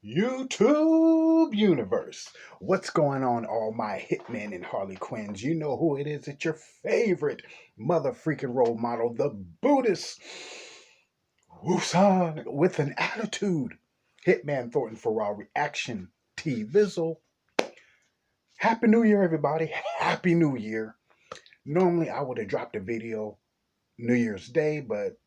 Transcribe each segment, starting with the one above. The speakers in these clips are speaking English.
YouTube universe. What's going on, all my hitmen and Harley Quinns? You know who it is. It's your favorite mother freaking role model, the Buddhist Wusan with an attitude. Hitman Thornton Farrar Reaction T Vizzle. Happy New Year, everybody. Happy New Year. Normally, I would have dropped a video New Year's Day, but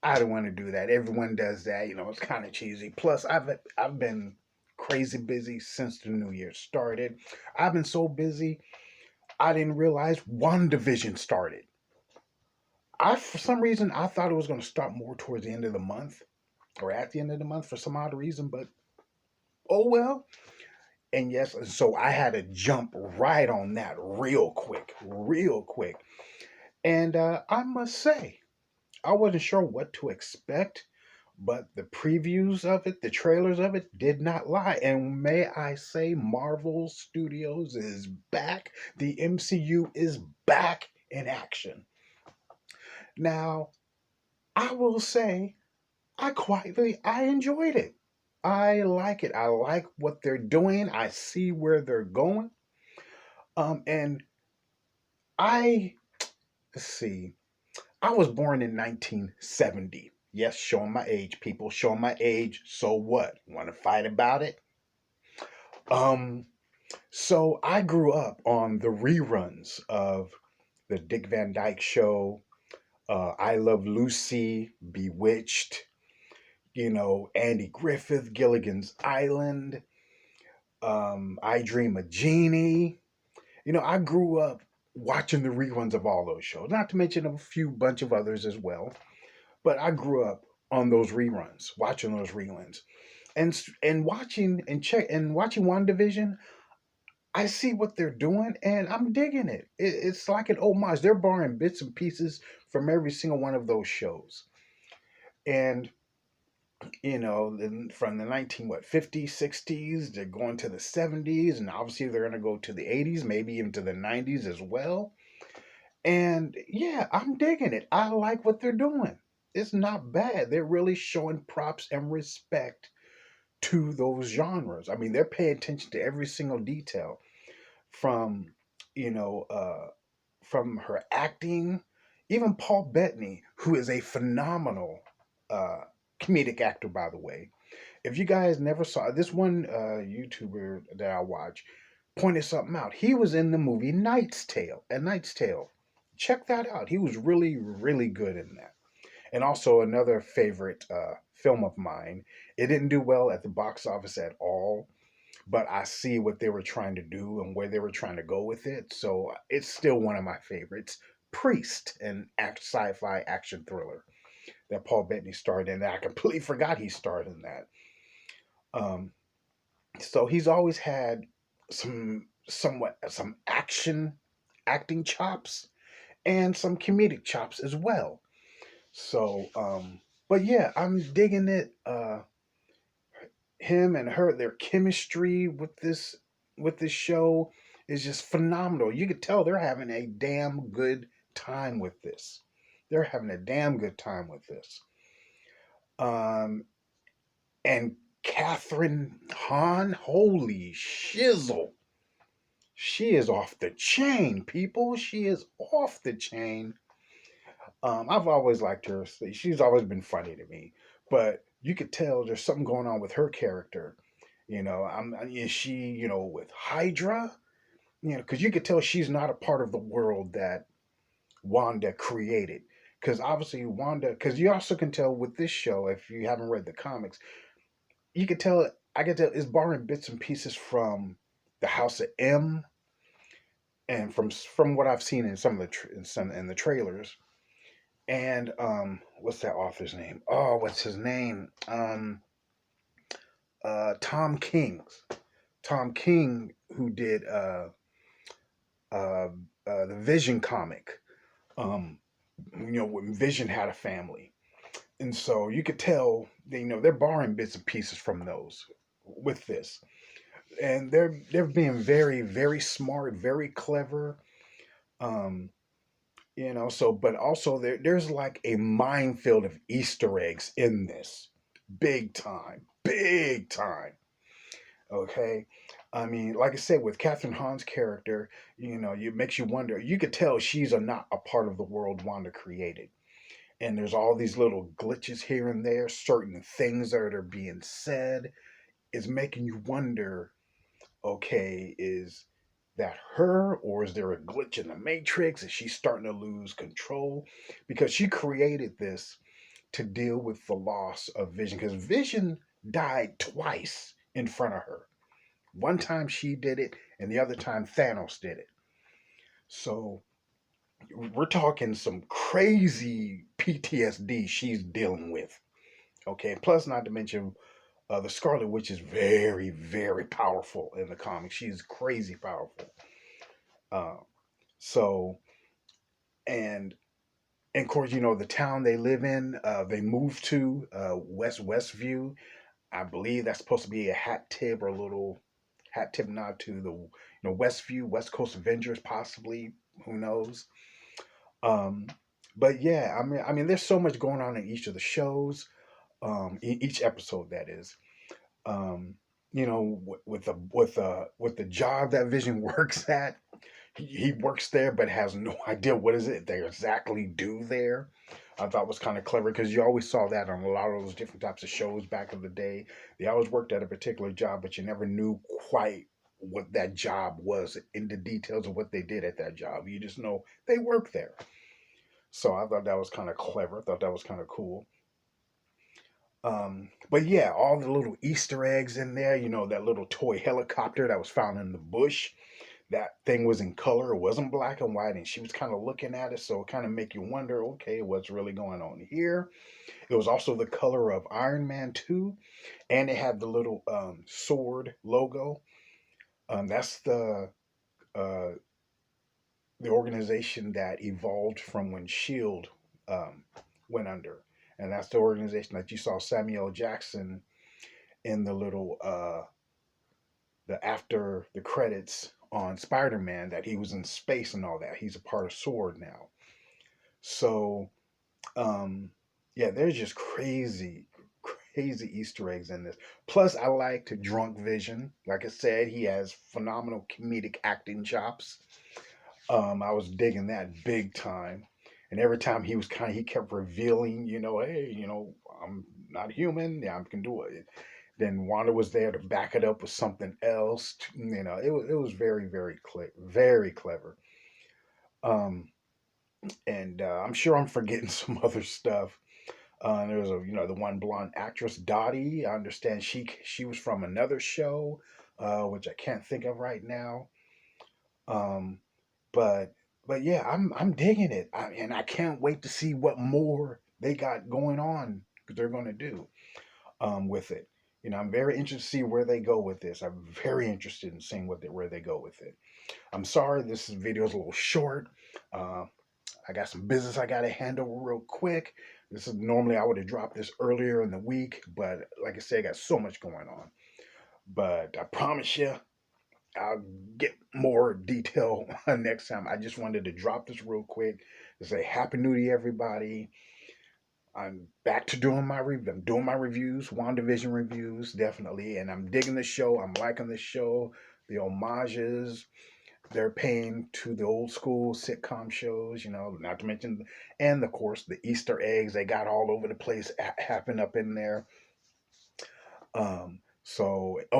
I don't want to do that. Everyone does that. It's kind of cheesy. Plus, I've been crazy busy since the new year started. I've been so busy, I didn't realize Wanda Vision started. For some reason, I thought it was going to start more towards the end of the month or at the end of the month for some odd reason, but oh well. And yes, so I had to jump right on that real quick, real quick. And I must say, I wasn't sure what to expect, but the previews of it, the trailers of it did not lie. And may I say, Marvel Studios is back. The MCU is back in action. Now, I will say, I enjoyed it. I like it. I like what they're doing. I see where they're going. And I, let's see, I was born in 1970. Yes, showing my age, people, showing my age. So what? Want to fight about it? Um, so I grew up on the reruns of the Dick Van Dyke Show, I Love Lucy, Bewitched, Andy Griffith, Gilligan's Island, I Dream of Jeannie. I grew up watching the reruns of all those shows, not to mention a few bunch of others as well. But I grew up on those reruns, watching those reruns, and watching WandaVision. I see what they're doing, and I'm digging it. It's like an homage. They're borrowing bits and pieces from every single one of those shows, and from the 50s, 60s, they're going to the 70s, and obviously they're going to go to the 80s, maybe even to the 90s as well. And yeah, I'm digging it. I like what they're doing. It's not bad. They're really showing props and respect to those genres. I mean, they're paying attention to every single detail from, you know, from her acting, even Paul Bettany, who is a phenomenal uh, comedic actor, by the way. If you guys never saw this one YouTuber that I watch, pointed something out. He was in the movie Knight's Tale. A Knight's Tale. Check that out. He was really, really good in that. And also another favorite film of mine. It didn't do well at the box office at all, but I see what they were trying to do and where they were trying to go with it. So it's still one of my favorites. Priest, an sci-fi action thriller that Paul Bettany starred in. That I completely forgot he starred in that. Um, so he's always had some acting chops and some comedic chops as well. So, but yeah, I'm digging it. Him and her, their chemistry with this show is just phenomenal. You could tell they're having a damn good time with this. They're having a damn good time with this. Um, and Catherine Hahn, holy shizzle. She is off the chain, people. She is off the chain. I've always liked her. She's always been funny to me, but you could tell there's something going on with her character. Is she, with Hydra? Because you could tell she's not a part of the world that Wanda created. Because obviously Wanda, because you also can tell with this show, if you haven't read the comics, you could tell. I could tell it's borrowing bits and pieces from the House of M, and from what I've seen in some of the trailers. And what's that author's name? Oh, what's his name? Tom King. Tom King, who did uh, the Vision comic. Um, when Vision had a family, and so you could tell, they're borrowing bits and pieces from those with this, and they're being very, very smart, very clever. Um, so but also there's like a minefield of Easter eggs in this, big time, big time. Okay. I mean, like I said, with Catherine Hahn's character, it makes you wonder. You could tell she's not a part of the world Wanda created. And there's all these little glitches here and there, certain things that are being said. Is making you wonder, okay, is that her, or is there a glitch in the matrix? Is she starting to lose control? Because she created this to deal with the loss of Vision, because Vision died twice in front of her. One time she did it, and the other time Thanos did it. So we're talking some crazy PTSD she's dealing with. Okay, plus not to mention the Scarlet Witch is very, very powerful in the comics. She's crazy powerful. Uh, so, and and of course, the town they live in, they moved to Westview. I believe that's supposed to be a hat tip or a little hat tip nod to the Westview, West Coast Avengers, possibly. Who knows? Um, but yeah, I mean, there's so much going on in each of the shows. Each episode that is. Um, with the job that Vision works at, he works there but has no idea what is it they exactly do there. I thought was kind of clever because you always saw that on a lot of those different types of shows back in the day. They always worked at a particular job, but you never knew quite what that job was in the details of what they did at that job. You just know they work there. So I thought that was kind of clever. I thought that was kind of cool. But yeah, all the little Easter eggs in there, that little toy helicopter that was found in the bush. That thing was in color, it wasn't black and white, and she was kind of looking at it, so it kind of make you wonder, okay, what's really going on here? It was also the color of Iron Man 2, and it had the little sword logo. That's uh, the organization that evolved from when Shield um, went under, and that's the organization that you saw Samuel Jackson in the after the credits on Spider-Man, that he was in space and all that. He's a part of Sword now. So, um, yeah, there's just crazy Easter eggs in this. Plus, I like to Drunk Vision. Like I said, he has phenomenal comedic acting chops. I was digging that big time. And every time he kept revealing, hey, I'm not human. Yeah, I can do it. Then Wanda was there to back it up with something else. It was very, very clever. Um, and I'm sure I'm forgetting some other stuff. There was the one blonde actress, Dottie. I understand she was from another show, which I can't think of right now. Um, but but yeah, I'm digging it, and I can't wait to see what more they got going on. They're going to do with it. I'm very interested to see where they go with this. I'm very interested in seeing where they go with it. I'm sorry this video is a little short. Uh, I got some business I got to handle real quick. This is normally I would have dropped this earlier in the week, but like I said, I got so much going on. But I promise you, I'll get more detail next time. I just wanted to drop this real quick to say Happy New Year, everybody. I'm back to doing I'm doing my reviews, WandaVision reviews, definitely, and I'm digging the show. I'm liking the show, the homages they're paying to the old school sitcom shows, not to mention, and of course the Easter eggs they got all over the place happen up in there. Oh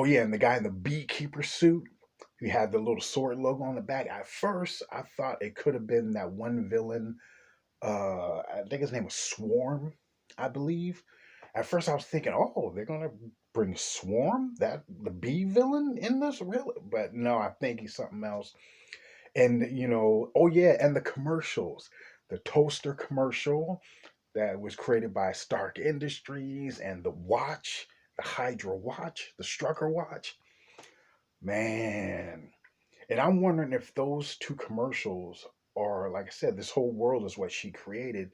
yeah, and the guy in the beekeeper suit, he had the little sword logo on the back. At first, I thought it could have been that one villain. I think his name was Swarm, I believe. At first, I was thinking, oh, they're gonna bring Swarm, that the bee villain, in this, really? But no, I think he's something else. And oh yeah, and the commercials, the toaster commercial that was created by Stark Industries, and the watch, the Hydra watch, the Strucker watch, man. And I'm wondering if those two commercials are, like I said, this whole world is what she created.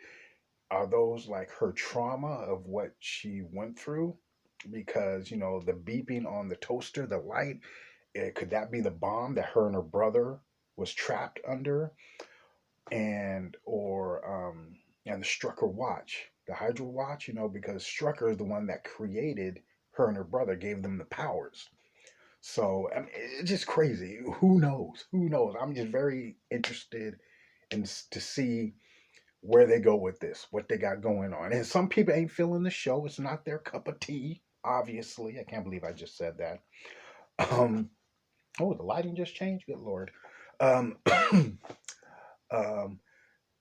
Are those like her trauma of what she went through? Because the beeping on the toaster, the light, could that be the bomb that her and her brother was trapped under? And the Strucker watch, the Hydra watch, because Strucker is the one that created her and her brother, gave them the powers. So I mean, it's just crazy. Who knows? Who knows? I'm just very interested to see where they go with this, what they got going on. And some people ain't feeling the show. It's not their cup of tea. Obviously, I can't believe I just said that. Um, oh, the lighting just changed. Good lord. Um, um,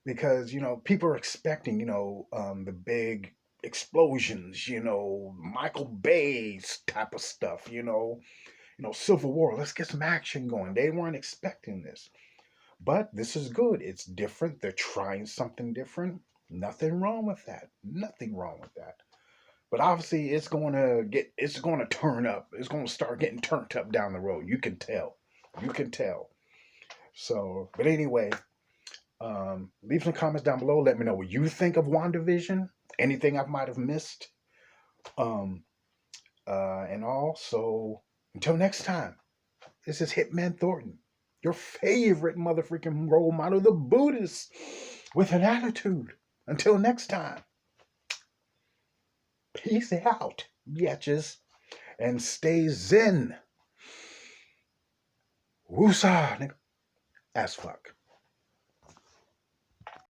because people are expecting the big explosions, Michael Bay's type of stuff, Civil War. Let's get some action going. They weren't expecting this. But this is good. It's different. They're trying something different. Nothing wrong with that. Nothing wrong with that. But obviously, it's going to turn up. It's going to start getting turned up down the road. You can tell. You can tell. So, but anyway, leave some comments down below. Let me know what you think of Wanda Vision. Anything I might have missed. Um, and all. So until next time, this is Hitman Thornton, your favorite motherfucking role model, the Buddhist with an attitude. Until next time, peace out, bitches, and stay zen. Woosah, as fuck.